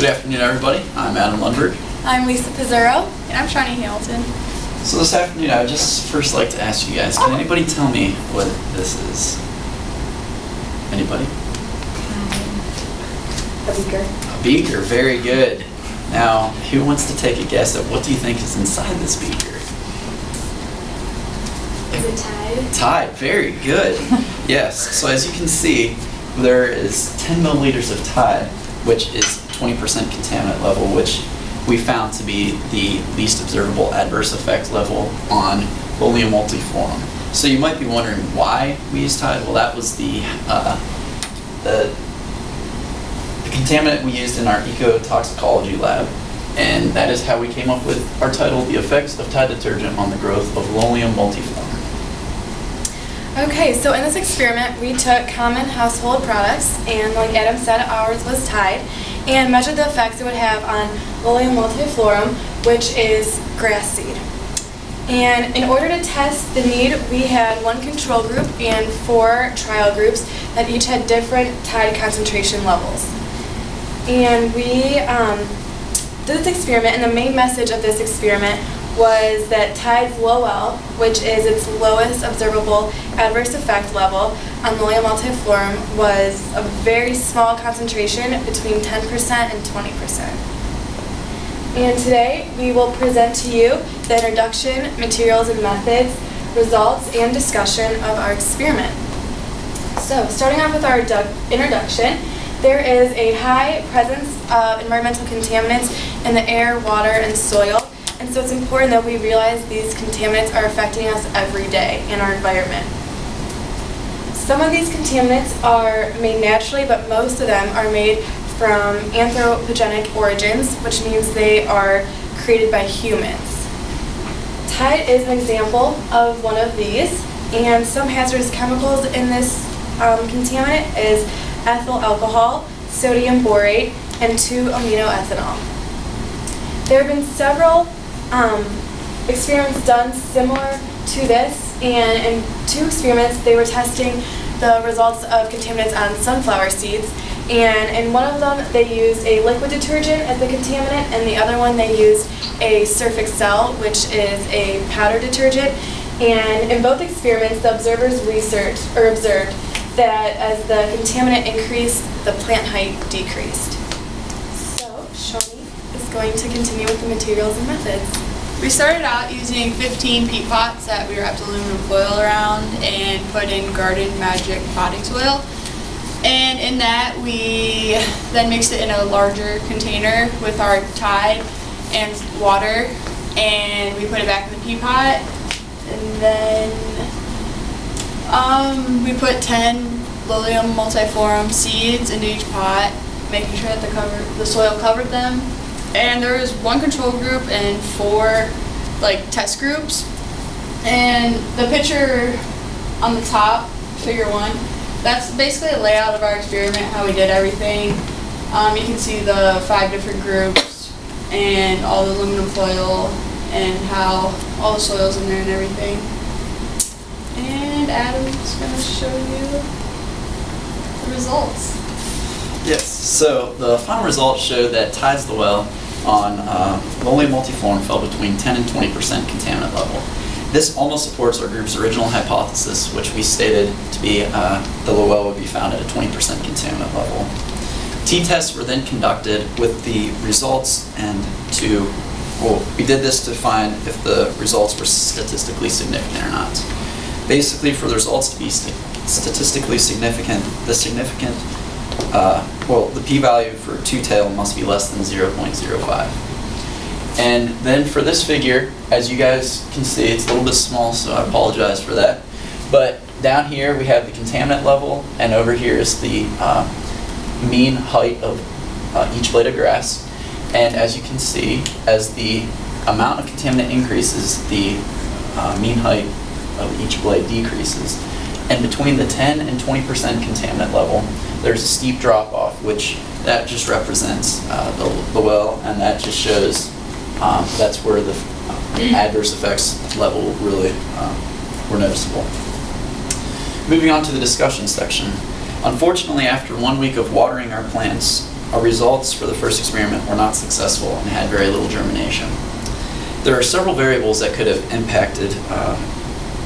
Good afternoon, everybody. I'm Adam Lundberg. I'm Lisa Pizzaro. And I'm Shawnee Hamilton. So this afternoon, I would just first like to ask you guys, can anybody tell me what this is? Anybody? A beaker. A beaker, very good. Now, who wants to take a guess at what do you think is inside this beaker? Is it Tide? Tide, very good. Yes, so as you can see, there is 10 milliliters of Tide, which is 20% contaminant level, which we found to be the least observable adverse effect level on Lolium multiflorum. So you might be wondering why we use Tide. Well, that was the contaminant we used in our ecotoxicology lab, and that is how we came up with our title, The Effects of Tide Detergent on the Growth of Lolium multiflorum. Okay, so in this experiment, we took common household products, and like Adam said, ours was Tide, and measured the effects it would have on Lolium multiflorum, which is grass seed. And in order to test the need, we had one control group and 4 trial groups that each had different Tide concentration levels. And we did this experiment, and the main message of this experiment was that Tide's LOL, which is its lowest observable adverse effect level on Lolium multiflorum, was a very small concentration between 10% and 20%. And today we will present to you the introduction, materials and methods, results, and discussion of our experiment. So starting off with our introduction, there is a high presence of environmental contaminants in the air, water, and soil. And so it's important that we realize these contaminants are affecting us every day in our environment. Some of these contaminants are made naturally, but most of them are made from anthropogenic origins, which means they are created by humans. Tide is an example of one of these, and some hazardous chemicals in this contaminant is ethyl alcohol, sodium borate, and 2-aminoethanol. There have been several experiments done similar to this, and in 2 experiments they were testing the results of contaminants on sunflower seeds, and in one of them they used a liquid detergent as the contaminant, and the other one they used a surf excel, which is a powder detergent. And in both experiments the observers observed that as the contaminant increased, the plant height decreased. So Shawnee is going to continue with the materials and methods. We started out using 15 peat pots that we wrapped aluminum foil around and put in Garden Magic potting soil. And in that we then mixed it in a larger container with our Tide and water, and we put it back in the peat pot. And then we put 10 Lolium multiflorum seeds into each pot, making sure that the soil covered them. And there was 1 control group and 4 test groups. And the picture on the top, figure 1, that's basically a layout of our experiment, how we did everything. You can see the 5 different groups and all the aluminum foil and how all the soil's in there and everything. And Adam's going to show you the results. Yes, so the final results show that Tide's the well on Lolium multiflorum fell between 10 and 20% contaminant level. This almost supports our group's original hypothesis, which we stated to be the well would be found at a 20% contaminant level. T-tests were then conducted with the results, and we did this to find if the results were statistically significant or not. Basically, for the results to be statistically significant, the p-value for two-tail must be less than 0.05. And then for this figure, as you guys can see, it's a little bit small, so I apologize for that. But down here we have the contaminant level, and over here is the mean height of each blade of grass. And as you can see, as the amount of contaminant increases, the mean height of each blade decreases. And between the 10 and 20% contaminant level, there's a steep drop-off, which that just represents the well, and that just shows that's where the adverse effects level really were noticeable. Moving on to the discussion section. Unfortunately, after 1 week of watering our plants, our results for the first experiment were not successful and had very little germination. There are several variables that could have impacted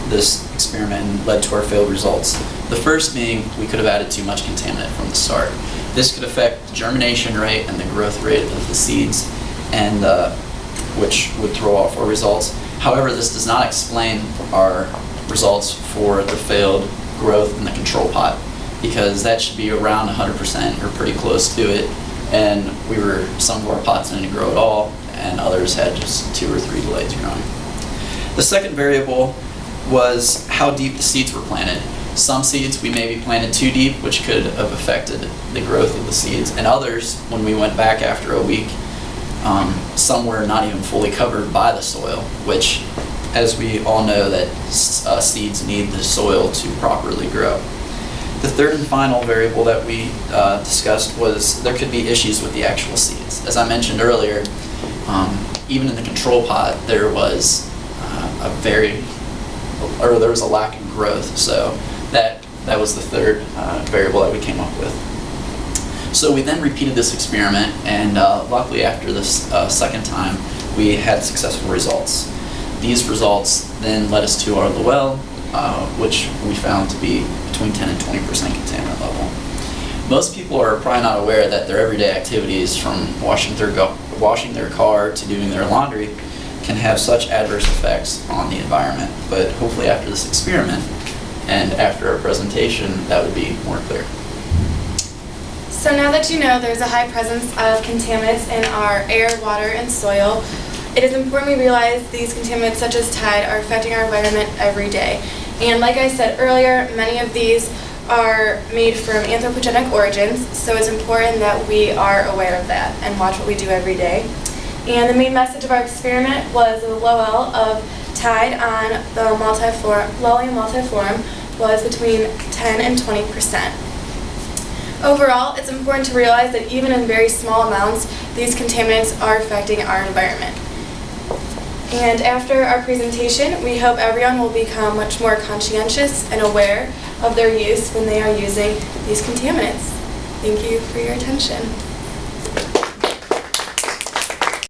this experiment and led to our failed results. The first being we could have added too much contaminant from the start. This could affect the germination rate and the growth rate of the seeds, and which would throw off our results. However, this does not explain our results for the failed growth in the control pot, because that should be around 100% or pretty close to it, and some of our pots didn't grow at all, and others had just 2 or 3 blades growing. The second variable was how deep the seeds were planted. Some seeds we maybe planted too deep, which could have affected the growth of the seeds, and others, when we went back after a week, some were not even fully covered by the soil, which, as we all know, that seeds need the soil to properly grow. The third and final variable that we discussed was there could be issues with the actual seeds. As I mentioned earlier, even in the control pot, there was there was a lack in growth, so that was the third variable that we came up with. So we then repeated this experiment, and luckily after this second time, we had successful results. These results then led us to the well, which we found to be between 10 and 20% contaminant level. Most people are probably not aware that their everyday activities, from washing their car to doing their laundry, can have such adverse effects on the environment. But hopefully after this experiment and after our presentation, that would be more clear. So now that you know there's a high presence of contaminants in our air, water, and soil, it is important we realize these contaminants such as Tide are affecting our environment every day. And like I said earlier, many of these are made from anthropogenic origins, so it's important that we are aware of that and watch what we do every day. And the main message of our experiment was the low L of Tide on the Lolium multiflorum was between 10 and 20%. Overall, it's important to realize that even in very small amounts, these contaminants are affecting our environment. And after our presentation, we hope everyone will become much more conscientious and aware of their use when they are using these contaminants. Thank you for your attention.